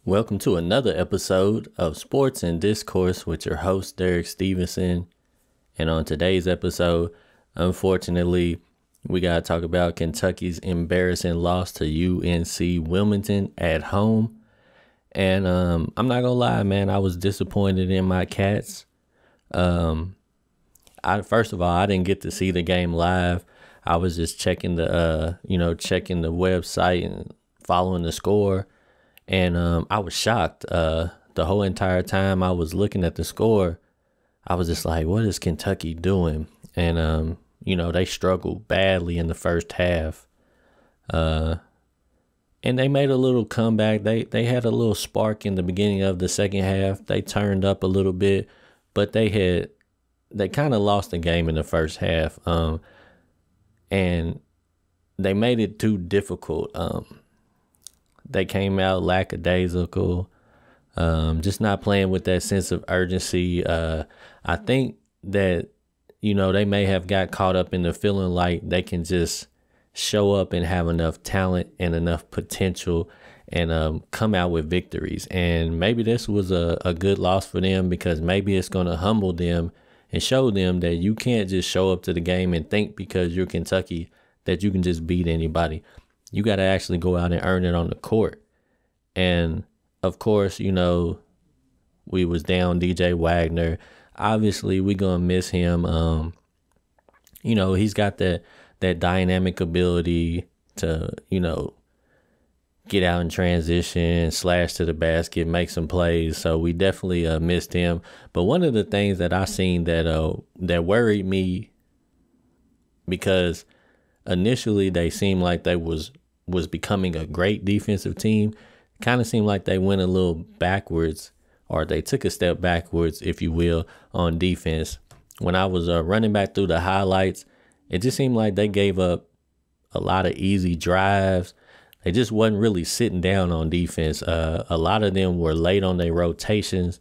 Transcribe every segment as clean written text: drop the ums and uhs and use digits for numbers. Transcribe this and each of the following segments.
Welcome to another episode of Sports and Discourse with your host, Derek Stevenson. And on today's episode, unfortunately, we got to talk about Kentucky's embarrassing loss to UNC Wilmington at home. And I'm not going to lie, man, I was disappointed in my Cats. First of all, I didn't get to see the game live. I was just checking the website and following the score. And I was shocked the whole entire time I was looking at the score. I was just like, what is Kentucky doing? And, they struggled badly in the first half. And they made a little comeback. They had a little spark in the beginning of the second half. They turned up a little bit, but they kind of lost the game in the first half. And they made it too difficult. They came out lackadaisical, just not playing with that sense of urgency. I think that, they may have got caught up in the feeling like they can just show up and have enough talent and enough potential and come out with victories. And maybe this was a good loss for them because maybe it's going to humble them and show them that you can't just show up to the game and think because you're Kentucky that you can just beat anybody. You got to actually go out and earn it on the court. And, of course, we was down DJ Wagner. Obviously, we're going to miss him. He's got that dynamic ability to, get out in transition, slash to the basket, make some plays. So we definitely missed him. But one of the things that I seen that worried me, because initially they seemed like they was becoming a great defensive team, kind of seemed like they went a little backwards, or they took a step backwards, if you will, on defense. When I was running back through the highlights, it just seemed like they gave up a lot of easy drives. They just wasn't really sitting down on defense. A lot of them were late on their rotations.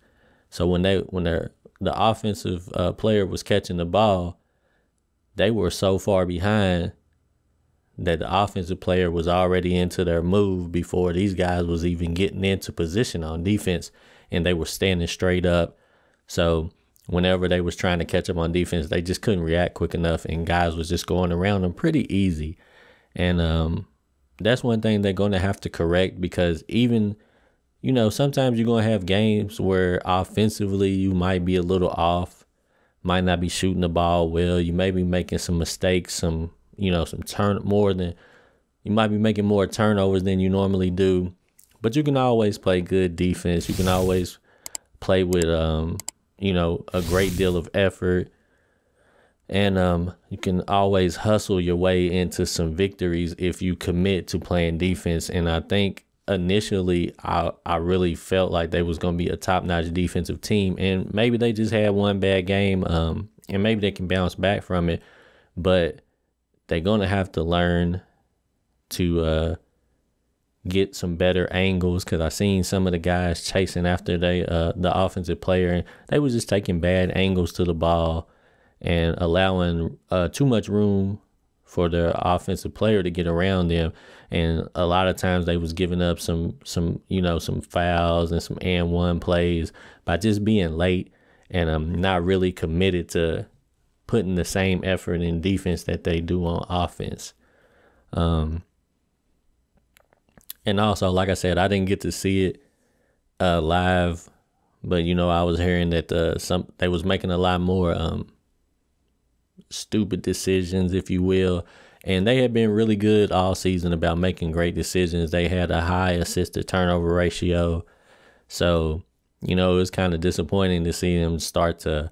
So when the offensive player was catching the ball, they were so far behind that the offensive player was already into their move before these guys was even getting into position on defense, and they were standing straight up. So whenever they was trying to catch up on defense, they just couldn't react quick enough, and guys was just going around them pretty easy. And that's one thing they're going to have to correct, because even, sometimes you're going to have games where offensively you might be a little off, might not be shooting the ball well. You may be making some mistakes, you might be making more turnovers than you normally do, but you can always play good defense. You can always play with, a great deal of effort, and you can always hustle your way into some victories if you commit to playing defense. And I think initially I really felt like they was going to be a top-notch defensive team, and maybe they just had one bad game, and maybe they can bounce back from it, but they're going to have to learn to get some better angles, because I seen some of the guys chasing after the offensive player, and they was just taking bad angles to the ball and allowing too much room for the offensive player to get around them. And a lot of times they was giving up some fouls and some and one plays by just being late and not really committed to putting the same effort in defense that they do on offense. And also, like I said, I didn't get to see it live, but I was hearing that they was making a lot more stupid decisions, if you will, and they had been really good all season about making great decisions. They had a high assist to turnover ratio, so it was kind of disappointing to see them start to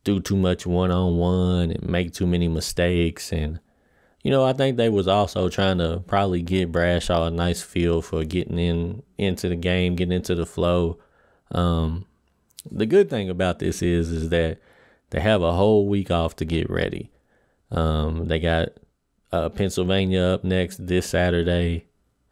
do too much one-on-one and make too many mistakes. And I think they was also trying to probably get Bradshaw a nice feel for getting into the game, getting into the flow. The good thing about this is that they have a whole week off to get ready. They got Pennsylvania up next this Saturday,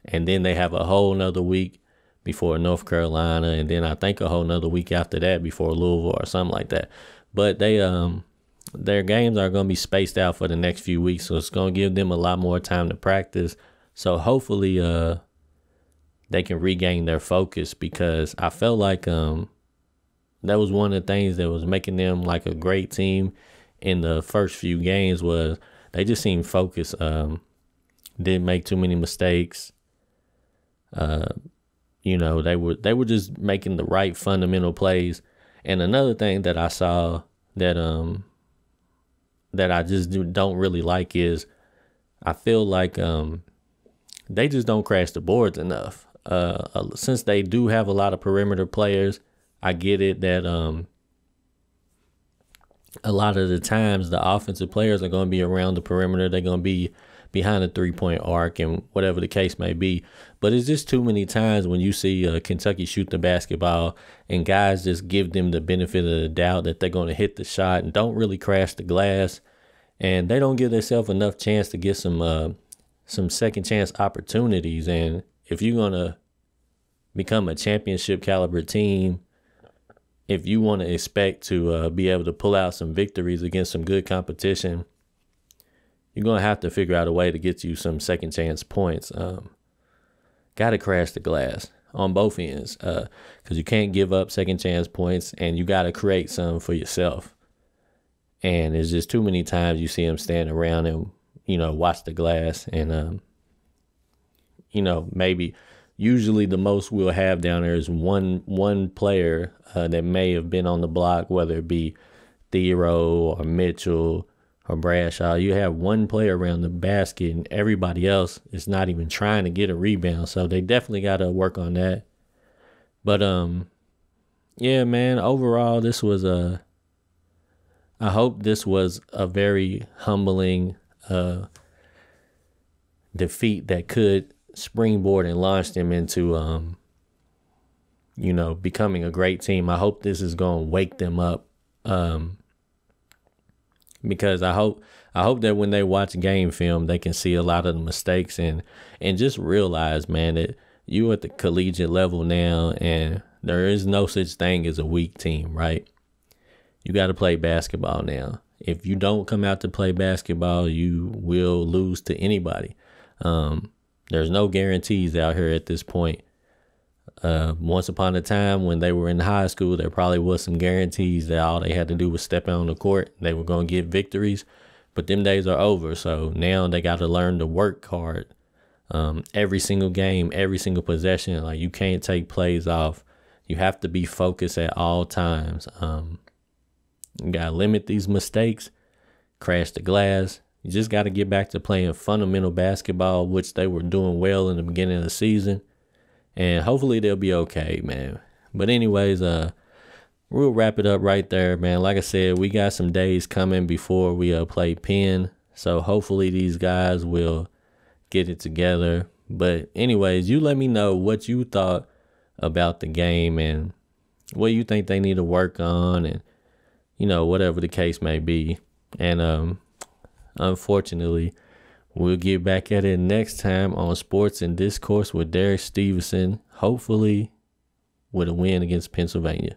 and then they have a whole nother week before North Carolina, and then I think a whole nother week after that before Louisville or something like that. But their games are going to be spaced out for the next few weeks, so it's going to give them a lot more time to practice. So hopefully they can regain their focus, because I felt like that was one of the things that was making them like a great team in the first few games, was they just seemed focused. Didn't make too many mistakes. You know, they were just making the right fundamental plays. And another thing that I saw that I just don't really like is, I feel like they just don't crash the boards enough. Since they do have a lot of perimeter players, I get it that a lot of the times the offensive players are going to be around the perimeter. They're going to be behind the 3-point arc and whatever the case may be. But it's just too many times when you see Kentucky shoot the basketball and guys just give them the benefit of the doubt that they're going to hit the shot and don't really crash the glass. And they don't give themselves enough chance to get some second chance opportunities. And if you're going to become a championship caliber team, if you want to expect to be able to pull out some victories against some good competition, you're going to have to figure out a way to get you some second chance points. Got to crash the glass on both ends, because you can't give up second chance points, and you got to create some for yourself. And it's just too many times you see them stand around and, you know, watch the glass. And, you know, maybe usually the most we'll have down there is one player that may have been on the block, whether it be Thero or Mitchell or Bradshaw. You have one player around the basket, and everybody else is not even trying to get a rebound. So they definitely got to work on that. But, yeah, man, overall, this was I hope this was a very humbling defeat that could springboard and launch them into, you know, becoming a great team. I hope this is going to wake them up, because I hope that when they watch game film, they can see a lot of the mistakes and just realize, man, that you at the collegiate level now, and there is no such thing as a weak team, right? You got to play basketball now. If you don't come out to play basketball, you will lose to anybody. There's no guarantees out here at this point. Once upon a time when they were in high school, there probably was some guarantees that all they had to do was step out on the court. They were going to get victories, but them days are over. So now they got to learn to work hard. Every single game, every single possession, like, you can't take plays off. You have to be focused at all times. You got to limit these mistakes, crash the glass. You just got to get back to playing fundamental basketball, which they were doing well in the beginning of the season. And hopefully they'll be okay, man. But anyways, we'll wrap it up right there, man. Like I said, we got some days coming before we play Penn. So hopefully these guys will get it together. But anyways, you let me know what you thought about the game and what you think they need to work on, and, you know, whatever the case may be. And unfortunately, we'll get back at it next time on Sports and Discourse with Derek Stevenson, hopefully with a win against Pennsylvania.